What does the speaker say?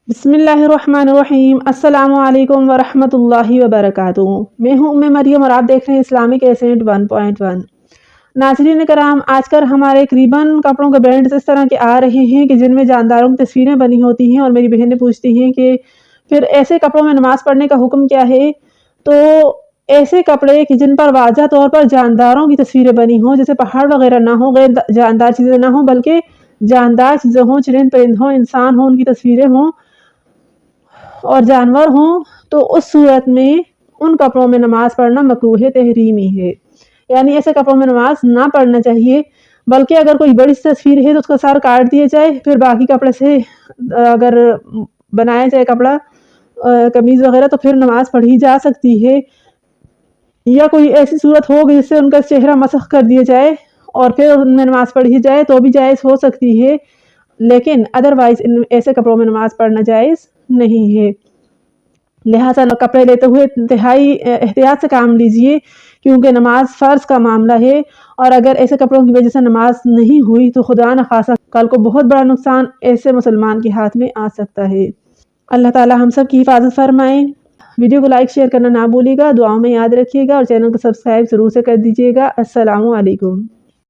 بسم اللہ الرحمن الرحیم۔ السلام علیکم ورحمۃ اللہ وبرکاتہ۔ میں ہوں مریم اور آپ دیکھ رہے ہیں اسلامک ایسنٹ 1.1۔ ناظرین کرام، آج کل ہمارے قریباً کپڑوں کے برانڈز اس طرح کے آ رہے ہیں کہ جن میں جانداروں کی تصویریں بنی ہوتی ہیں، اور میری بہنیں پوچھتی ہیں کہ پھر ایسے کپڑوں میں نماز پڑھنے کا حکم کیا ہے؟ تو ایسے کپڑے کہ جن پر واضح طور پر جانداروں کی تصویریں بنی ہوں، جیسے پہاڑ وغیرہ نہ ہوں، غیر جاندار چیزیں نہ ہوں، بلکہ جاندار چیزیں ہوں، چرند پرند ہوں، انسان ہوں، ان کی تصویریں ہوں اور جانور ہوں، تو اس صورت میں ان کپڑوں میں نماز پڑھنا مکروہ تحریمی ہے۔ یعنی ایسے کپڑوں میں نماز نہ پڑھنا چاہیے، بلکہ اگر کوئی بڑی تصویر ہے تو اس کا سر کاٹ دیا جائے، پھر باقی کپڑے سے اگر بنایا جائے کپڑا قمیض وغیرہ، تو پھر نماز پڑھی جا سکتی ہے۔ یا کوئی ایسی صورت ہو جس سے ان کا چہرہ مسخ کر دیا جائے اور پھر ان میں نماز پڑھی جائے تو بھی جائز ہو سکتی ہے، لیکن ادروائز ایسے کپڑوں میں نماز پڑھنا جائز نہیں ہے۔ لہٰذا کپڑے لیتے ہوئے انتہائی احتیاط سے کام لیجئے، کیونکہ نماز فرض کا معاملہ ہے، اور اگر ایسے کپڑوں کی وجہ سے نماز نہیں ہوئی تو خدا نخواستہ کل کو بہت بڑا نقصان ایسے مسلمان کے ہاتھ میں آ سکتا ہے۔ اللہ تعالی ہم سب کی حفاظت فرمائیں۔ ویڈیو کو لائک شیئر کرنا نہ بھولیے گا، دعاؤں میں یاد رکھیے گا، اور چینل کو سبسکرائب ضرور سے کر دیجیے گا۔ السلام علیکم۔